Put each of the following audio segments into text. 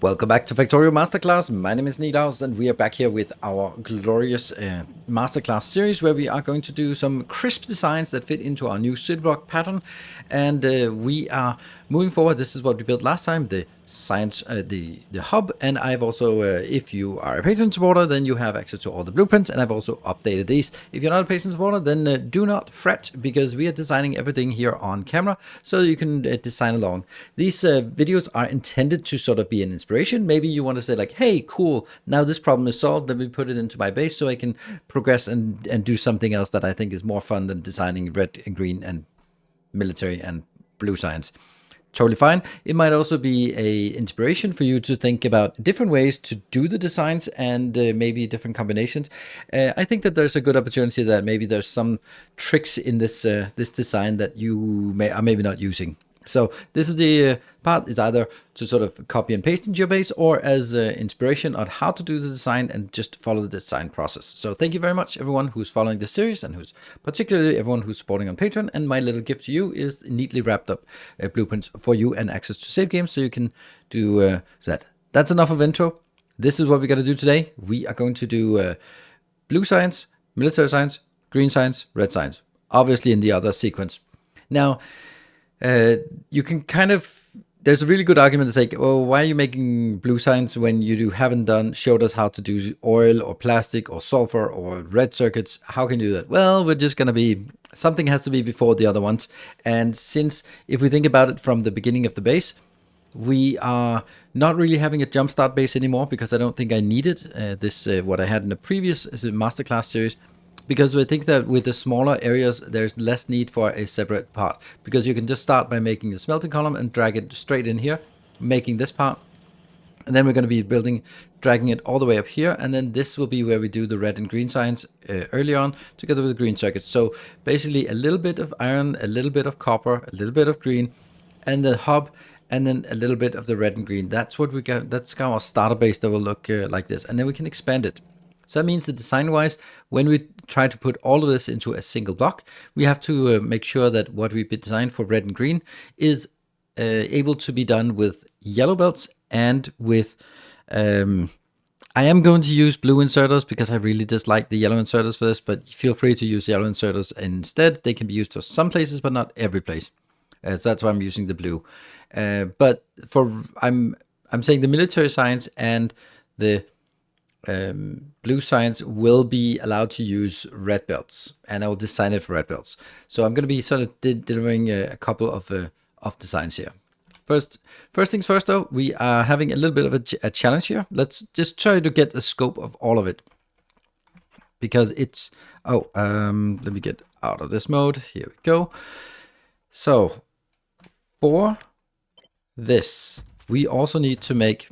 Welcome back to Factorio Masterclass. My name is Nilaus and we are back here with our glorious Masterclass series where we are going to do some crisp designs that fit into our new city block pattern. And we are moving forward. This is what we built last time, the science, the hub. And I've also, if you are a patron supporter, then you have access to all the blueprints. And I've also updated these. If you're not a patron supporter, then do not fret, because we are designing everything here on camera so you can design along. These videos are intended to sort of be an inspiration. Maybe you want to say like, hey, cool, now this problem is solved, let me put it into my base so I can progress and do something else that I think is more fun than designing red and green and military and blue science. Totally fine. It might also be a inspiration for you to think about different ways to do the designs and maybe different combinations. I think that there's a good opportunity that maybe there's some tricks in this this design that you are maybe not using. So this is the part is either to sort of copy and paste into your base or as inspiration on how to do the design and just follow the design process. So thank you very much everyone who's following this series and who's particularly everyone who's supporting on Patreon. And my little gift to you is neatly wrapped up blueprints for you and access to save games so you can do that. That's enough of intro. This is what we're going to do today. We are going to do blue science, military science, green science, red science, obviously in the other sequence. Now, you can kind of, there's a really good argument to say, well, why are you making blue science when you haven't showed us how to do oil or plastic or sulfur or red circuits? How can you do that? Well, we're just going to be, something has to be before the other ones. And since if we think about it from the beginning of the base, we are not really having a jumpstart base anymore because I don't think I needed this, what I had in the previous masterclass series. Because we think that with the smaller areas, there's less need for a separate part. Because you can just start by making the smelting column and drag it straight in here, making this part. And then we're going to be dragging it all the way up here. And then this will be where we do the red and green science early on, together with the green circuits. So basically a little bit of iron, a little bit of copper, a little bit of green, and the hub, and then a little bit of the red and green. That's what we got. That's kind of our starter base that will look like this. And then we can expand it. So that means that design-wise, when we try to put all of this into a single block, we have to make sure that what we've designed for red and green is able to be done with yellow belts and with... I am going to use blue inserters because I really dislike the yellow inserters for this, but feel free to use yellow inserters instead. They can be used for some places, but not every place. So that's why I'm using the blue. But I'm saying the military science and the blue science will be allowed to use red belts, and I will design it for red belts. So I'm going to be sort of delivering a couple of designs here. First things first though, we are having a little bit of a challenge here. Let's just try to get the scope of all of it, because it's, let me get out of this mode. Here we go. So for this, we also need to make,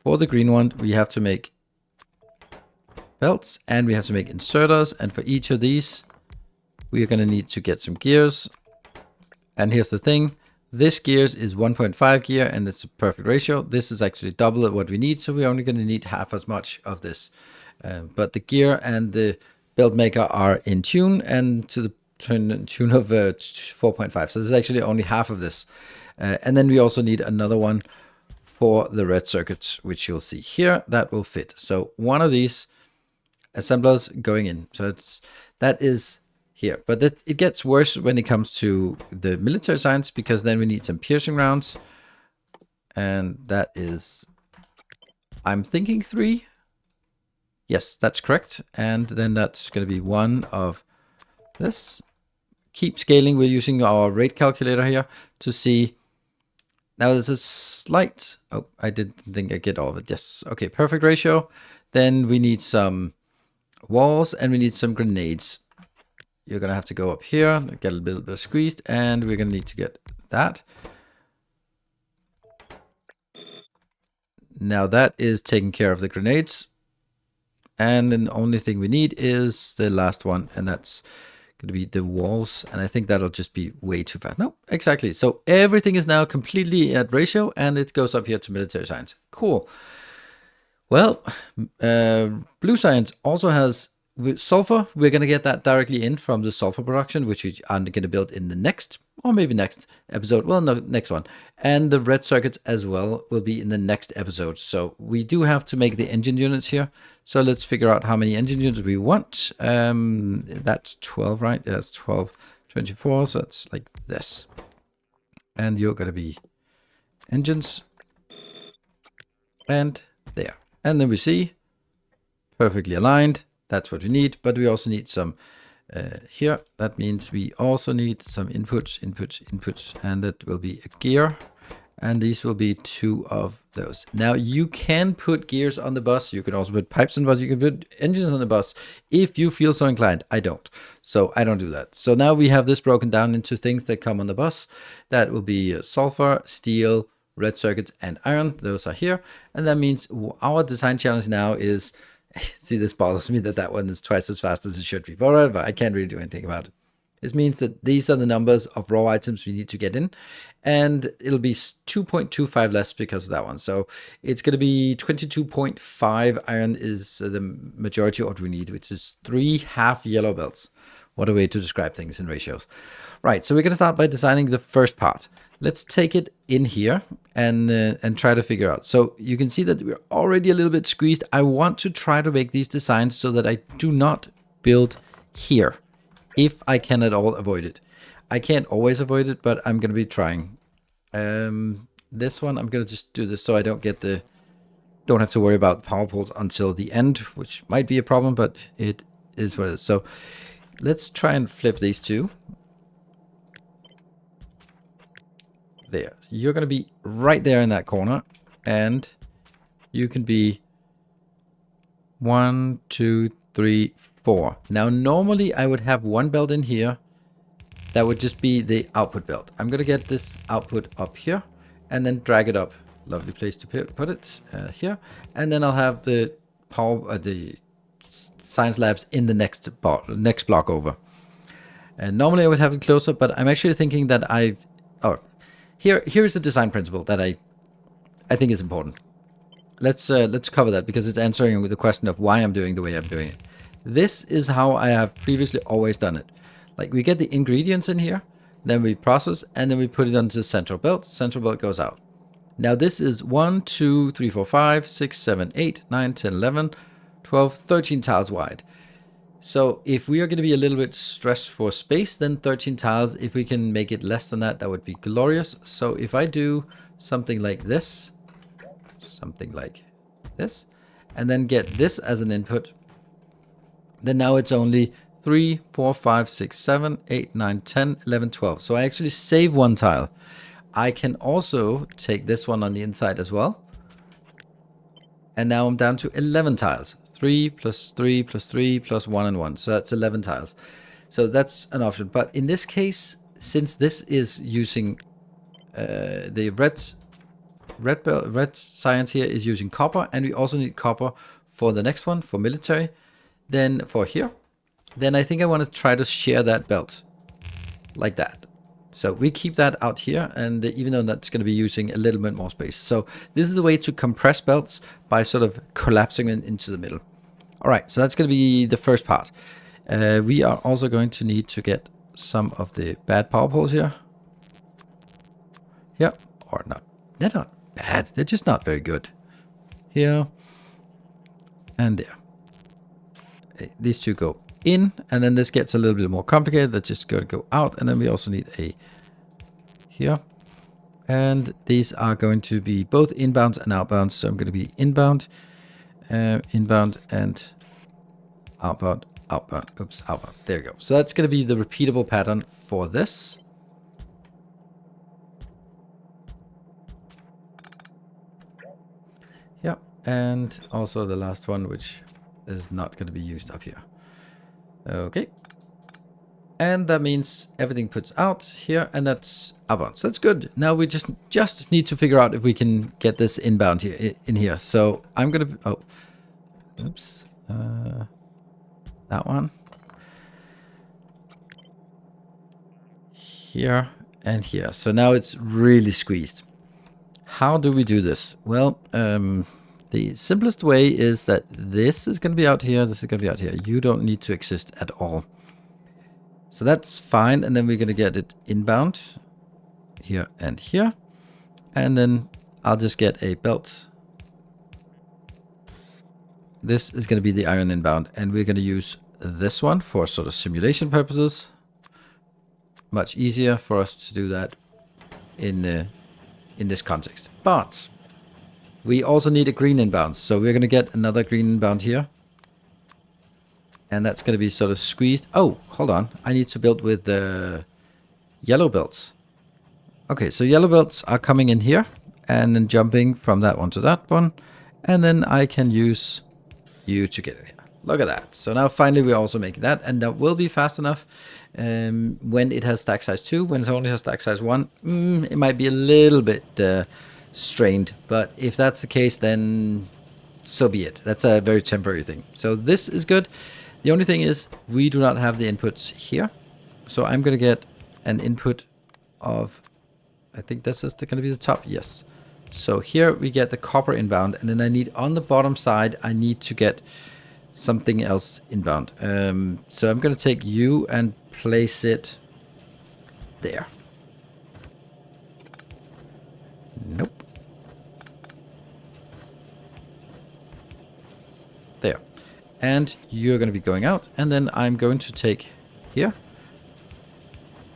for the green one, we have to make belts and we have to make inserters. And for each of these, we are going to need to get some gears. And here's the thing. This gears is 1.5 gear and it's a perfect ratio. This is actually double what we need. So we're only going to need half as much of this. But the gear and the belt maker are in tune and to the tune of 4.5. So this is actually only half of this. And then we also need another one for the red circuits, which you'll see here, that will fit. So one of these assemblers going in. So that is here, but it gets worse when it comes to the military science, because then we need some piercing rounds. And that is, I'm thinking 3. Yes, that's correct. And then that's going to be one of this. Keep scaling. We're using our rate calculator here to see. Now there's a slight, oh, I didn't think I get all of it. Yes, okay, perfect ratio. Then we need some walls and we need some grenades. You're gonna have to go up here, get a little bit squeezed, and we're gonna need to get that. Now that is taking care of the grenades. And then the only thing we need is the last one, and that's going to be the walls, and I think that'll just be way too fast. No, exactly. So everything is now completely at ratio, and it goes up here to military science. Cool. Well, blue science also has with sulfur, we're going to get that directly in from the sulfur production, which we are going to build in the next, or maybe next episode. Well, no, next one. And the red circuits as well will be in the next episode. So we do have to make the engine units here. So let's figure out how many engine units we want. That's 12, right? That's 12, 24. So it's like this. And you're going to be engines. And there. And then we see perfectly aligned. That's what we need, but we also need some here. That means we also need some inputs, and that will be a gear, and these will be 2 of those. Now you can put gears on the bus. You can also put pipes on the bus. You can put engines on the bus if you feel so inclined. I don't, so I don't do that. So now we have this broken down into things that come on the bus. That will be sulfur, steel, red circuits, and iron. Those are here, and that means our design challenge now is. See, this bothers me that one is twice as fast as it should be. But whatever, I can't really do anything about it. This means that these are the numbers of raw items we need to get in. And it'll be 2.25 less because of that one. So it's going to be 22.5 iron is the majority of what we need, which is 3 half yellow belts. What a way to describe things in ratios. Right, so we're going to start by designing the first part. Let's take it in here and try to figure out. So you can see that we're already a little bit squeezed. I want to try to make these designs so that I do not build here, if I can at all avoid it. I can't always avoid it, but I'm going to be trying. This one, I'm going to just do this so I don't have to worry about power poles until the end, which might be a problem, but it is what it is. So let's try and flip these two. There. You're going to be right there in that corner, and you can be 1, 2, 3, 4. Now, normally I would have one belt in here. That would just be the output belt. I'm going to get this output up here and then drag it up. Lovely place to put it here. And then I'll have the power, the science labs in the next block over. And normally I would have it closer, but I'm actually thinking that here's a design principle that I think is important. Let's cover that because it's answering the question of why I'm doing the way I'm doing it. This is how I have previously always done it. Like we get the ingredients in here, then we process, and then we put it onto the central belt. Central belt goes out. Now this is 1, 2, 3, 4, 5, 6, 7, 8, 9, 10, 11, 12, 13 tiles wide. So if we are going to be a little bit stressed for space, then 13 tiles. If we can make it less than that, that would be glorious. So if I do something like this, and then get this as an input, then now it's only 3, 4, 5, 6, 7, 8, 9, 10, 11, 12. So I actually save one tile. I can also take this one on the inside as well. And now I'm down to 11 tiles. 3 plus 3 plus 3 plus 1 and 1. So that's 11 tiles. So that's an option. But in this case, since this is using the red science here is using copper, and we also need copper for the next one, for military, then for here, then I think I want to try to share that belt like that. So we keep that out here, and even though that's going to be using a little bit more space. So this is a way to compress belts by sort of collapsing them into the middle. All right, so that's going to be the first part. We are also going to need to get some of the bad power poles here. Yeah, or not. They're not bad. They're just not very good. Here and there. These two go in, and then this gets a little bit more complicated. That's just going to go out, and then we also need a here. And these are going to be both inbounds and outbounds. So I'm going to be inbound, inbound, and outbound, outbound. Oops, outbound. There you go. So that's going to be the repeatable pattern for this. Yeah, and also the last one, which is not going to be used up here. Okay. And that means everything puts out here, and that's outbound. So that's good. Now we just need to figure out if we can get this inbound here in here. So I'm going to oops. That one. Here and here. So now it's really squeezed. How do we do this? Well, The simplest way is that this is going to be out here, this is going to be out here. You don't need to exist at all. So that's fine, and then we're going to get it inbound here and here. And then I'll just get a belt. This is going to be the iron inbound, and we're going to use this one for sort of simulation purposes. Much easier for us to do that in this context. But we also need a green inbound, so we're going to get another green inbound here. And that's going to be sort of squeezed. Oh, hold on. I need to build with yellow belts. Okay, so yellow belts are coming in here and then jumping from that one to that one. And then I can use you to get in here. Look at that. So now finally we're also making that, and that will be fast enough. When it has stack size 2, when it only has stack size 1, it might be a little bit strained. But if that's the case, then so be it. That's a very temporary thing. So this is good. The only thing is we do not have the inputs here. So I'm going to get an input of, I think this is going to be the top. Yes. So here we get the copper inbound, and then I need on the bottom side, I need to get something else inbound. So I'm going to take you and place it there. Nope. There. And you're going to be going out, and then I'm going to take here.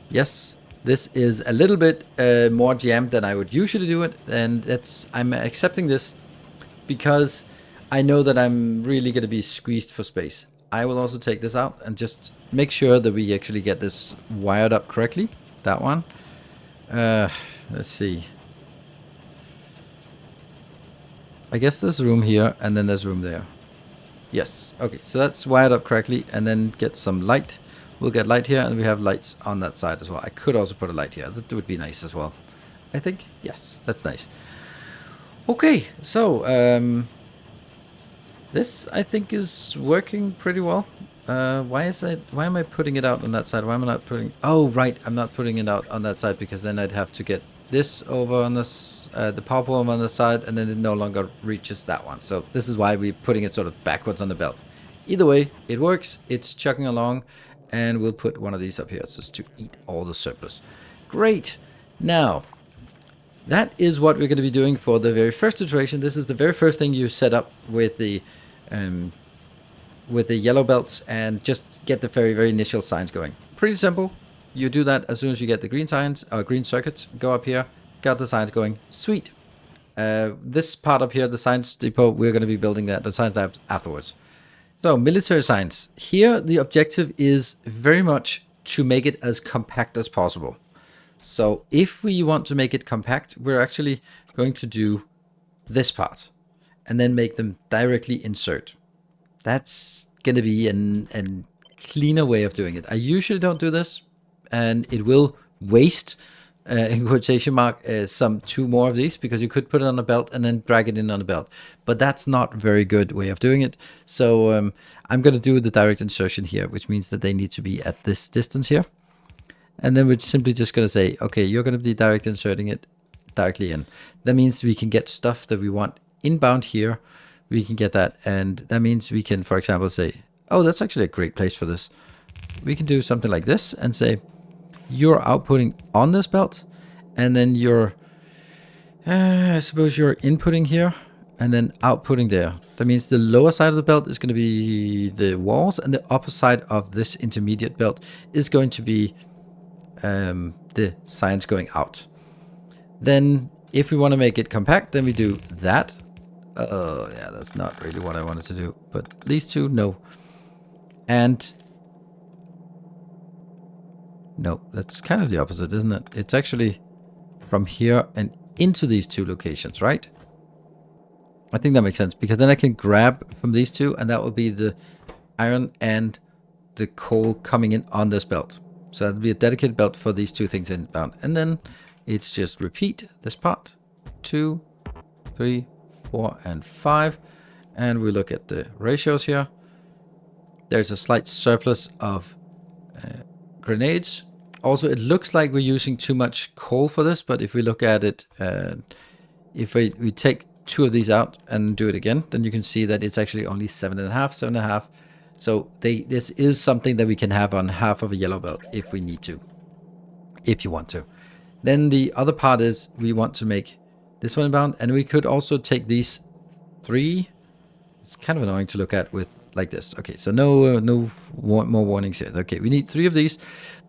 Yes. This is a little bit more jammed than I would usually do it, and I'm accepting this because I know that I'm really going to be squeezed for space. I will also take this out and just make sure that we actually get this wired up correctly. That one. Let's see. I guess there's room here, and then there's room there. Yes. Okay, so that's wired up correctly, and then get some light. We'll get light here, and we have lights on that side as well. I could also put a light here. That would be nice as well. I think. Yes, that's nice. Okay, so this I think is working pretty well. Why am I putting it out on that side? Why am I not putting... Oh, right. I'm not putting it out on that side because then I'd have to get this over on this, the power pole on the side, and then it no longer reaches that one. So this is why we're putting it sort of backwards on the belt. Either way, it works. It's chugging along. And we'll put one of these up here just to eat all the surplus. Great. Now, that is what we're going to be doing for the very first iteration. This is the very first thing you set up with the yellow belts, and just get the very, very initial signs going. Pretty simple. You do that as soon as you get the green signs, or green circuits. Go up here, got the signs going. Sweet. This part up here, the science depot, we're going to be building that, the science lab afterwards. So, military science. Here, the objective is very much to make it as compact as possible. So, if we want to make it compact, we're actually going to do this part. And then make them directly insert. That's going to be a cleaner way of doing it. I usually don't do this. And it will waste, in quotation mark, some 2 more of these, because you could put it on a belt and then drag it in on a belt. But that's not a very good way of doing it. So I'm going to do the direct insertion here, which means that they need to be at this distance here. And then we're simply just going to say, okay, you're going to be direct inserting it directly in. That means we can get stuff that we want inbound here. We can get that. And that means we can, for example, say, oh, that's actually a great place for this. We can do something like this and say, you're outputting on this belt, and then you're, I suppose you're inputting here, and then outputting there. That means the lower side of the belt is going to be the walls, and the upper side of this intermediate belt is going to be the signs going out. Then, if we want to make it compact, then we do that. Yeah, that's not really what I wanted to do, but these two, no. And no, that's kind of the opposite, isn't it? It's actually from here and into these 2 locations, right? I think that makes sense, because then I can grab from these 2, and that will be the iron and the coal coming in on this belt. So that'll be a dedicated belt for these 2 things inbound. And then it's just repeat this part. 2, 3, 4, and 5. And we look at the ratios here. There's a slight surplus of grenades. Also, it looks like we're using too much coal for this, but if we look at it, if we take two of these out and do it again, then you can see that it's actually only 7.5, 7.5. So this is something that we can have on half of a yellow belt if we need to, if you want to. Then the other part is we want to make this one inbound, and we could also take these 3. It's kind of annoying to look at with like this. Okay, so no more warnings here. Okay, we need 3 of these,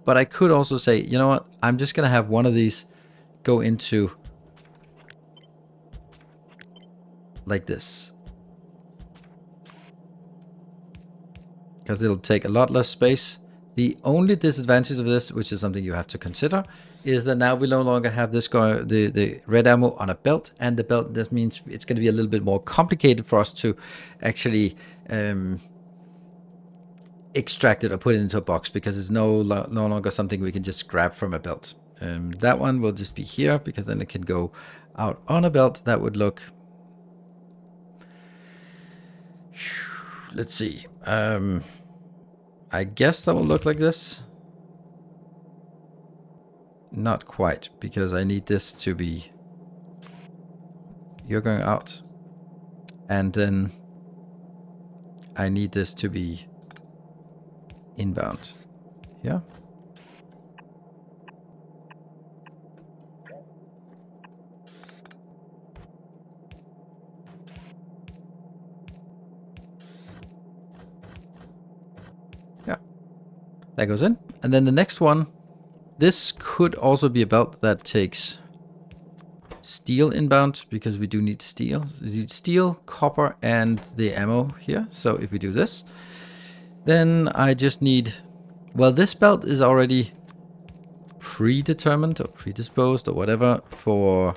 but I could also say, you know what? I'm just gonna have one of these go into like this, because it'll take a lot less space. The only disadvantage of this, which is something you have to consider, is that now we no longer have this the red ammo on a belt, and the belt, that means it's going to be a little bit more complicated for us to actually extract it or put it into a box, because it's no longer something we can just grab from a belt. That one will just be here, because then it can go out on a belt. That would look, let's see, I guess that will look like this. Not quite, because I need this to be, you're going out, and then I need this to be inbound. Yeah. Yeah. That goes in. And then the next one, this could also be a belt that takes steel inbound, because we do need steel. We need steel, copper, and the ammo here. So if we do this, then I just need, well, this belt is already predetermined or predisposed or whatever for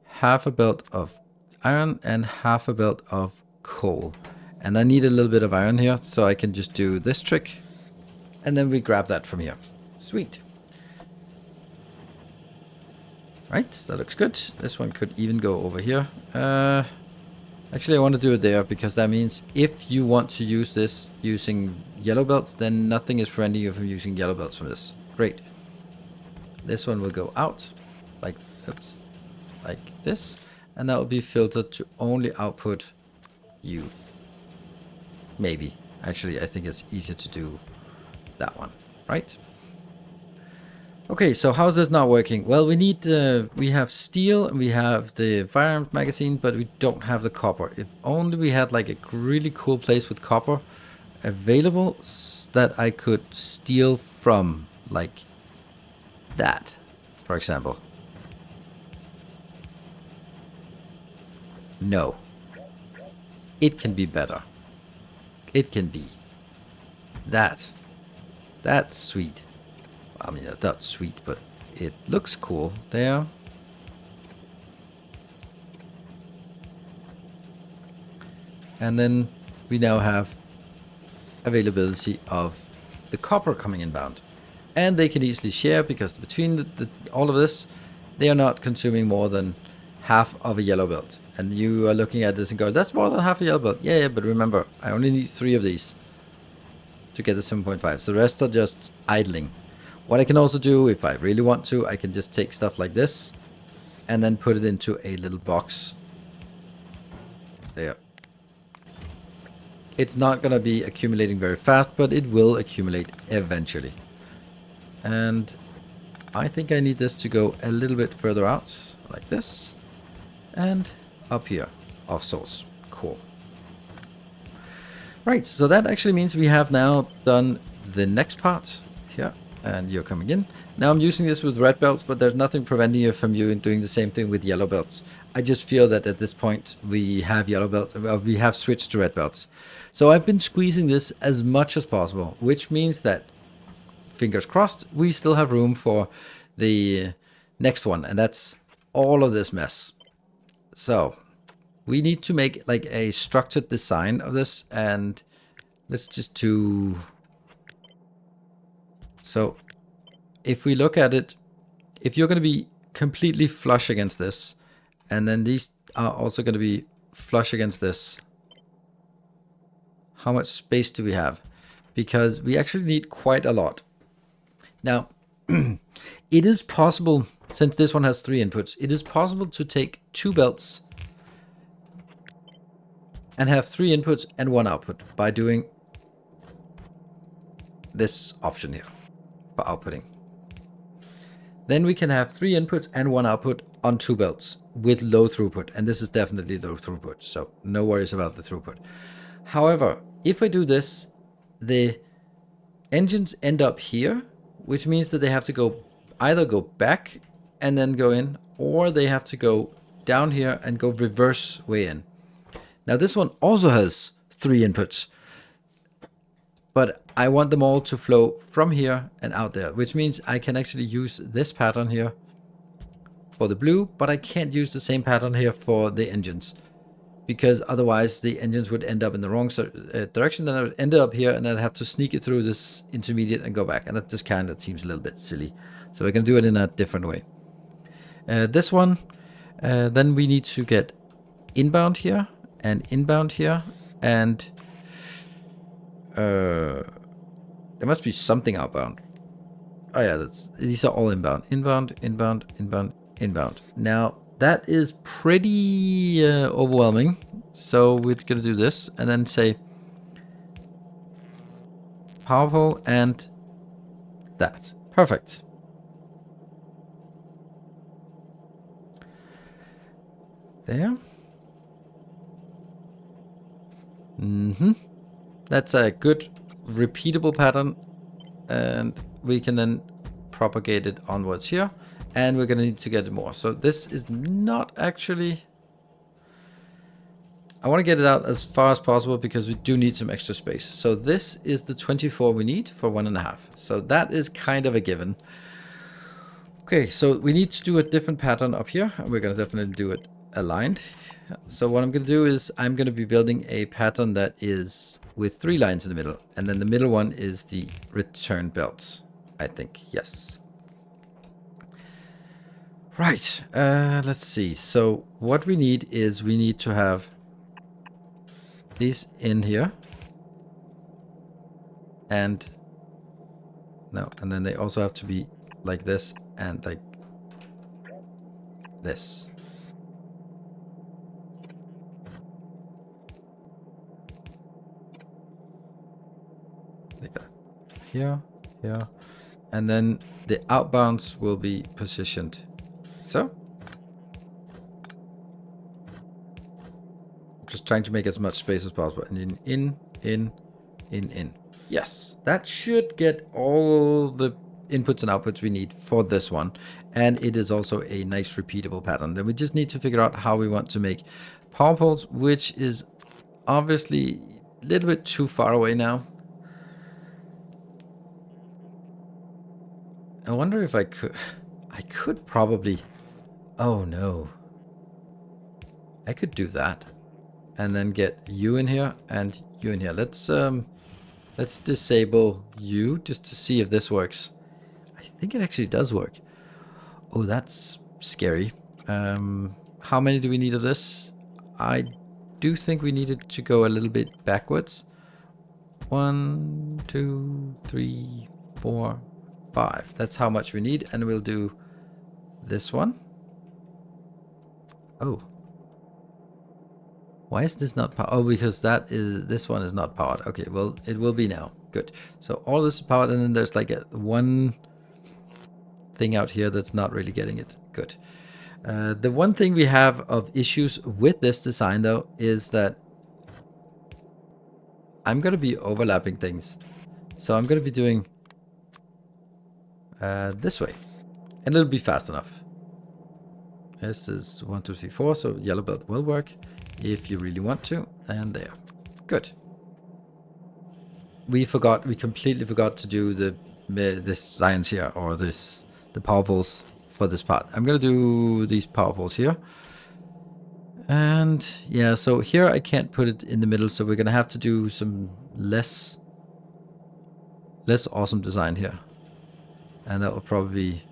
half a belt of iron and half a belt of coal. And I need a little bit of iron here, so I can just do this trick, and then we grab that from here. Sweet. Right, that looks good. This one could even go over here. Actually, I want to do it there, because that means if you want to use this using yellow belts, then nothing is preventing you from using yellow belts from this. Great. This one will go out like, oops, like this, and that will be filtered to only output you. Maybe. Actually, I think it's easier to do that one, right? Okay, so how's this not working? Well, we need, we have steel and we have the firearms magazine, but we don't have the copper. If only we had like a really cool place with copper available that I could steal from, like that, for example. No. It can be better. It can be. That's sweet. I mean, that's sweet, but it looks cool there. And then we now have availability of the copper coming inbound. And they can easily share, because between all of this, they are not consuming more than half of a yellow belt. And you are looking at this and go, that's more than half a yellow belt. Yeah, but remember, I only need 3 of these to get the 7.5. So the rest are just idling. What I can also do, if I really want to, I can just take stuff like this and then put it into a little box. There. It's not going to be accumulating very fast, but it will accumulate eventually. And I think I need this to go a little bit further out, like this. And up here, of sorts. Cool. Right, so that actually means we have now done the next part here. And you're coming in. Now I'm using this with red belts, but there's nothing preventing you from doing the same thing with yellow belts. I just feel that at this point we have yellow belts, we have switched to red belts. So I've been squeezing this as much as possible, which means that, fingers crossed, we still have room for the next one, and that's all of this mess. So we need to make like a structured design of this, and let's just do... So if we look at it, if you're going to be completely flush against this, and then these are also going to be flush against this, how much space do we have? Because we actually need quite a lot. Now, it is possible, since this one has 3 inputs, it is possible to take 2 belts and have 3 inputs and 1 output by doing this option here for outputting. Then we can have 3 inputs and 1 output on 2 belts with low throughput. And this is definitely low throughput, so no worries about the throughput. However, if I do this, the engines end up here, which means that they have to either go back and then go in, or they have to go down here and go reverse way in. Now this one also has 3 inputs, but I want them all to flow from here and out there, which means I can actually use this pattern here for the blue, but I can't use the same pattern here for the engines, because otherwise the engines would end up in the wrong direction. Then I would end up here and I'd have to sneak it through this intermediate and go back. And that just kind of seems a little bit silly. So we're going to do it in a different way. This one, then we need to get inbound here and inbound here. And there must be something outbound. Oh yeah, these are all inbound. Inbound, inbound, inbound, inbound. Now, that is pretty overwhelming. So we're going to do this and then say power pole and that. Perfect. There. That's a good repeatable pattern, and we can then propagate it onwards here. And we're going to need to get more. So this is not actually... I want to get it out as far as possible because we do need some extra space. So this is the 24 we need for 1.5. So that is kind of a given. Okay, so we need to do a different pattern up here. And we're going to definitely do it aligned. So what I'm going to do is I'm going to be building a pattern that is with 3 lines in the middle. And then the middle one is the return belt, I think. Yes. Right, let's see. So what we need is we need to have these in here. And no, and then they also have to be like this and like this. Like that. Here, here. And then the outbounds will be positioned so. Just trying to make as much space as possible. And in. Yes, that should get all the inputs and outputs we need for this one. And it is also a nice repeatable pattern. Then we just need to figure out how we want to make power poles, which is obviously a little bit too far away now. I wonder if I could probably, oh no. I could do that. And then get you in here and you in here. Let's disable you just to see if this works. I think it actually does work. Oh, that's scary. How many do we need of this? I do think we needed to go a little bit backwards. 1, 2, 3, 4, 5. That's how much we need. And we'll do this one. Oh. Why is this not powered? Oh, because this one is not powered. Okay, well, it will be now. Good. So all this is powered, and then there's like one thing out here that's not really getting it. Good. The one thing we have of issues with this design, though, is that I'm going to be overlapping things. So I'm going to be doing this way, and it'll be fast enough. This is 1, 2, 3, 4, so yellow belt will work. If you really want to, and there. Good. We completely forgot to do this science here, or the power poles for this part. I'm gonna do these power poles here. And yeah, so here I can't put it in the middle, so we're gonna have to do some less awesome design here. And that will probably be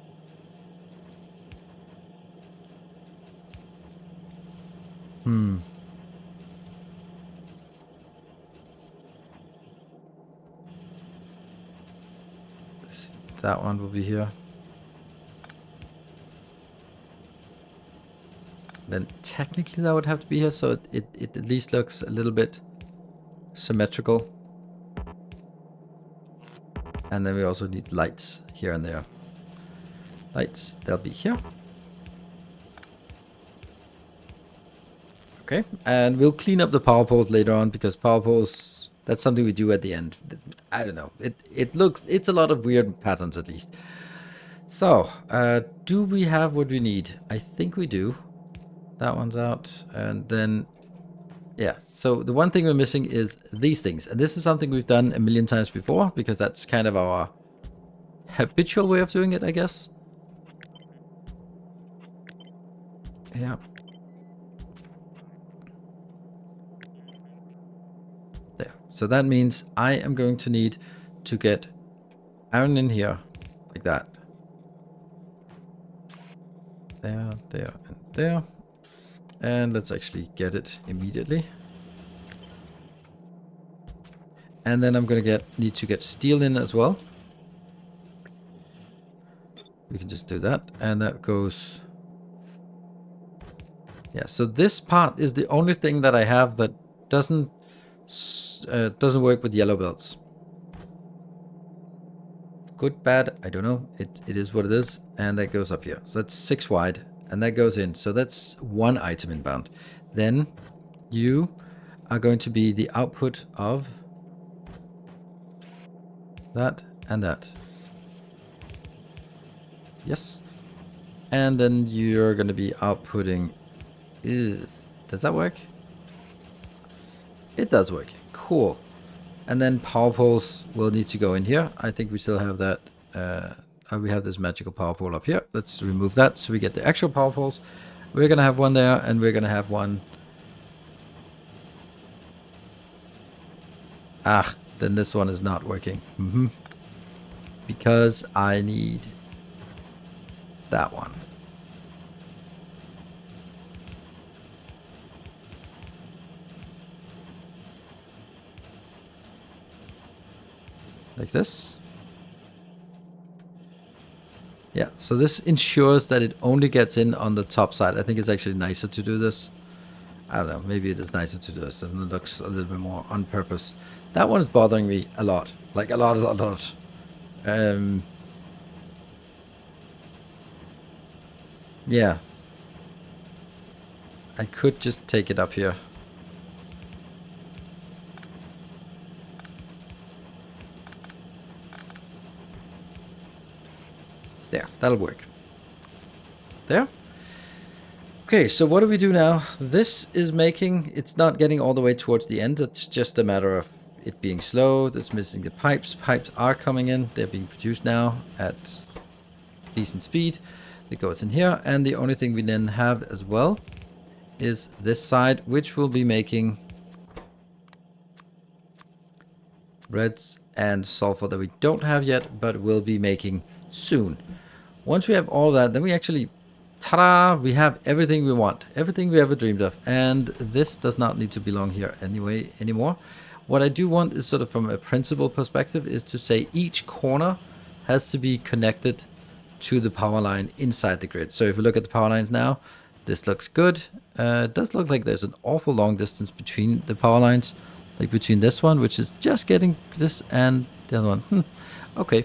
that one will be here. Then technically that would have to be here, so it at least looks a little bit symmetrical. And then we also need lights here and there. Lights, they'll be here. Okay, and we'll clean up the power poles later on, because power poles, that's something we do at the end. I don't know. It's a lot of weird patterns at least. So, do we have what we need? I think we do. That one's out. And then, yeah. So the one thing we're missing is these things. And this is something we've done a million times before, because that's kind of our habitual way of doing it, I guess. Yeah. There. So that means I am going to need to get iron in here, like that. There, there, and there. And let's actually get it immediately. And then I'm gonna need to get steel in as well. We can just do that, and that goes. Yeah. So this part is the only thing that I have that doesn't work with yellow belts. Good, bad, I don't know. It is what it is, and that goes up here. So that's 6 wide, and that goes in. So that's 1 item inbound. Then you are going to be the output of that and that. Yes. And then you're going to be outputting. Does that work? It does work. Cool. And then power poles will need to go in here. I think we still have that. We have this magical power pole up here. Let's remove that so we get the actual power poles. We're going to have one there, and we're going to have one. Then this one is not working. Because I need that one. Like this. Yeah, so this ensures that it only gets in on the top side. I think it's actually nicer to do this. I don't know, maybe it is nicer to do this, and it looks a little bit more on purpose. That one is bothering me a lot. Like a lot. Yeah. I could just take it up here. There, that'll work. There. Okay, so what do we do now? This is making, it's not getting all the way towards the end. It's just a matter of it being slow. That's missing the pipes. Pipes are coming in. They're being produced now at decent speed. It goes in here. And the only thing we then have as well is this side, which will be making reds and sulfur that we don't have yet, but will be making soon. Once we have all that, then we actually, ta-da, we have everything we want, everything we ever dreamed of. And this does not need to belong here anymore. What I do want is sort of from a principle perspective is to say each corner has to be connected to the power line inside the grid. So if we look at the power lines now, this looks good. It does look like there's an awful long distance between the power lines, like between this one, which is just getting this, and the other one. Okay.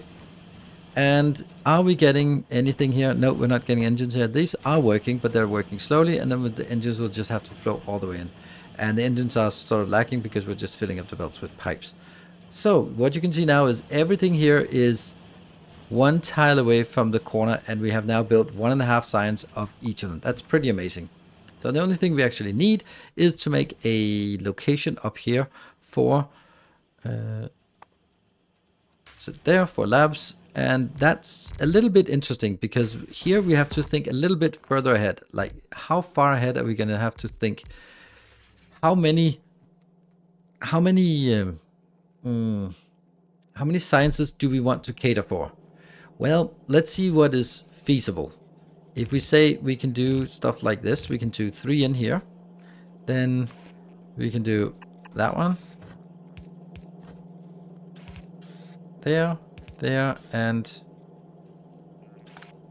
And are we getting anything here? No, we're not getting engines here. These are working, but they're working slowly, and then the engines will just have to flow all the way in. And the engines are sort of lacking because we're just filling up the belts with pipes. So what you can see now is everything here is 1 tile away from the corner, and we have now built 1.5 signs of each of them. That's pretty amazing. So the only thing we actually need is to make a location up here for so there for labs. And that's a little bit interesting because here we have to think a little bit further ahead. Like, how far ahead are we going to have to think? How many sciences do we want to cater for? Well, let's see what is feasible. If we say we can do stuff like this, we can do 3 in here. Then we can do that one. There, and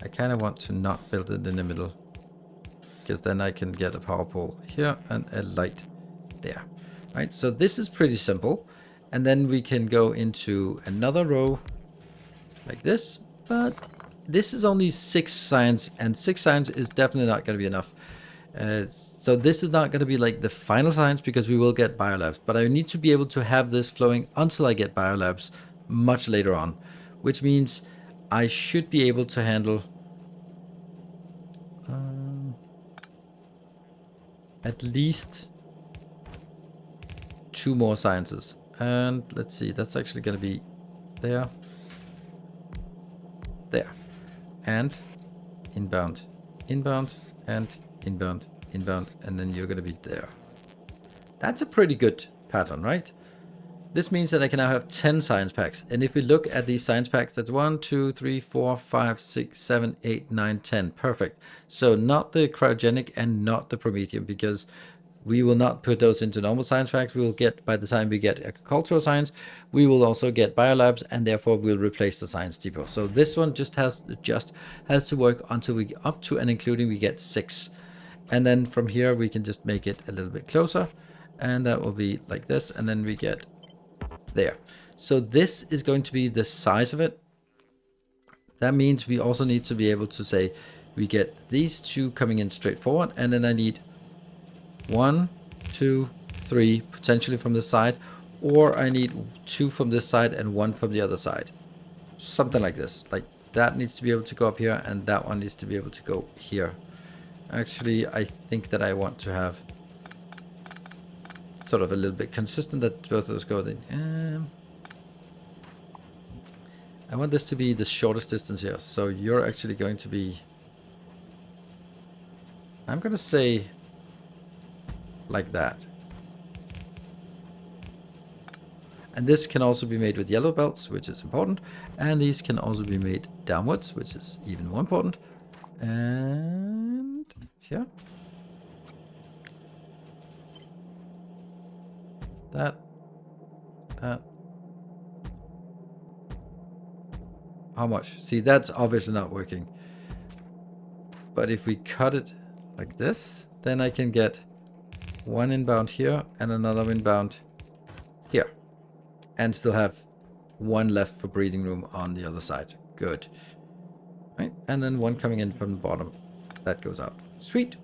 I kind of want to not build it in the middle. because then I can get a power pole here and a light there. Right, so this is pretty simple. And then we can go into another row like this, but this is only 6 science, and 6 science is definitely not going to be enough. So this is not going to be like the final science, because we will get biolabs, but I need to be able to have this flowing until I get biolabs much later on, which means I should be able to handle at least 2 more sciences. And let's see, that's actually going to be there, there, and inbound, inbound, and inbound, inbound, and then you're going to be there. That's a pretty good pattern, right? This means that I can now have 10 science packs. And if we look at these science packs, that's 1, 2, 3, 4, 5, 6, 7, 8, 9, 10. Perfect. So not the cryogenic and not the Prometheum, because we will not put those into normal science packs. We will get, by the time we get agricultural science, we will also get biolabs, and therefore we'll replace the science depot. So this one just has to work until we get up to and including we get 6. And then from here we can just make it a little bit closer, and that will be like this, and then we get there. So this is going to be the size of it. That means we also need to be able to say we get these 2 coming in straight forward, and then I need 1, 2, 3 potentially from this side, or I need 2 from this side and 1 from the other side. Something like this. Like that needs to be able to go up here, and that one needs to be able to go here. Actually, I think that I want to have sort of a little bit consistent that both of those go in. I want this to be the shortest distance here. So you're actually going to be, I'm going to say like that. And this can also be made with yellow belts, which is important. And these can also be made downwards, which is even more important. And here. That. How much? See, that's obviously not working. But if we cut it like this, then I can get 1 inbound here and another inbound here. And still have 1 left for breathing room on the other side. Good. Right, and then 1 coming in from the bottom. That goes out. Sweet.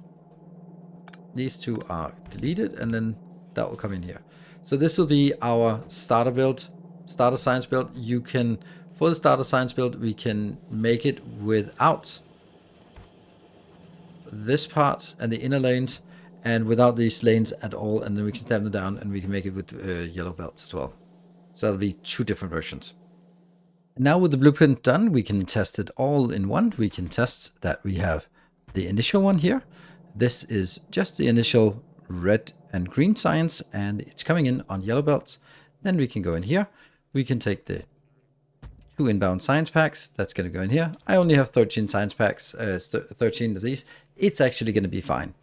These 2 are deleted, and then that will come in here. So this will be our starter build, starter science build. You can, for the starter science build, we can make it without this part and the inner lanes, and without these lanes at all, and then we can stamp them down, and we can make it with yellow belts as well. So that'll be 2 different versions. Now with the blueprint done, we can test it all in one. We can test that we have the initial one here. This is just the initial red and green science, and it's coming in on yellow belts. Then we can go in here. We can take the 2 inbound science packs. That's going to go in here. I only have 13 science packs, 13 of these. It's actually going to be fine.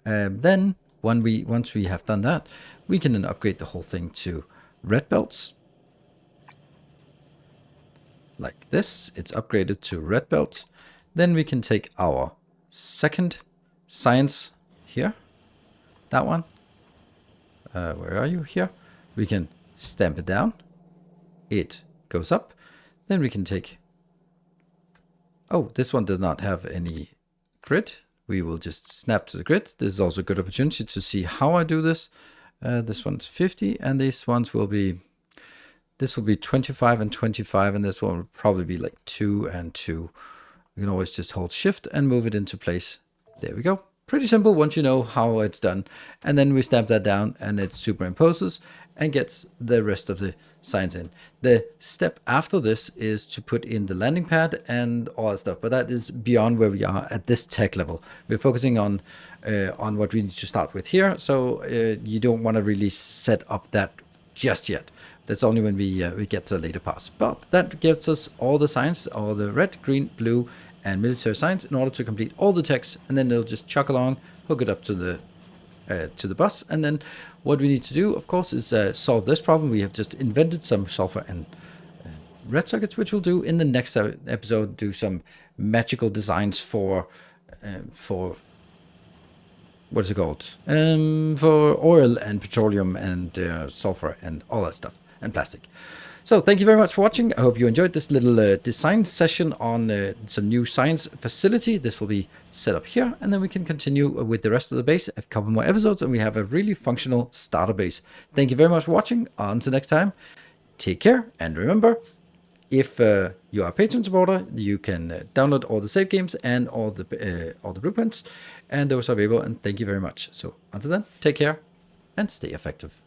Then once we have done that, we can then upgrade the whole thing to red belts. Like this, it's upgraded to red belt. Then we can take our second science here, that one. Where are you? Here. We can stamp it down. It goes up. Then we can take, oh, this one does not have any grid. We will just snap to the grid. This is also a good opportunity to see how I do this. This one's 50, and these ones will be, this will be 25 and 25, and this one will probably be like 2 and 2. You can always just hold shift and move it into place. There we go. Pretty simple once you know how it's done. And then we stamp that down, and it superimposes and gets the rest of the signs in. The step after this is to put in the landing pad and all that stuff, but that is beyond where we are at this tech level. We're focusing on what we need to start with here, so you don't want to really set up that just yet. That's only when we get to the later parts. But that gets us all the signs, all the red, green, blue, and military signs in order to complete all the text, and then they'll just chuck along, hook it up to the bus, and then what we need to do, of course, is solve this problem. We have just invented some sulfur and red circuits, which we'll do in the next episode. Do some magical designs for what's it called? For oil and petroleum and sulfur and all that stuff and plastic. So thank you very much for watching. I hope you enjoyed this little design session on some new science facility. This will be set up here, and then we can continue with the rest of the base. A couple more episodes, and we have a really functional starter base. Thank you very much for watching. Until next time, take care, and remember, if you are a Patreon supporter, you can download all the save games and all the blueprints, and those are available. And thank you very much. So until then, take care and stay effective.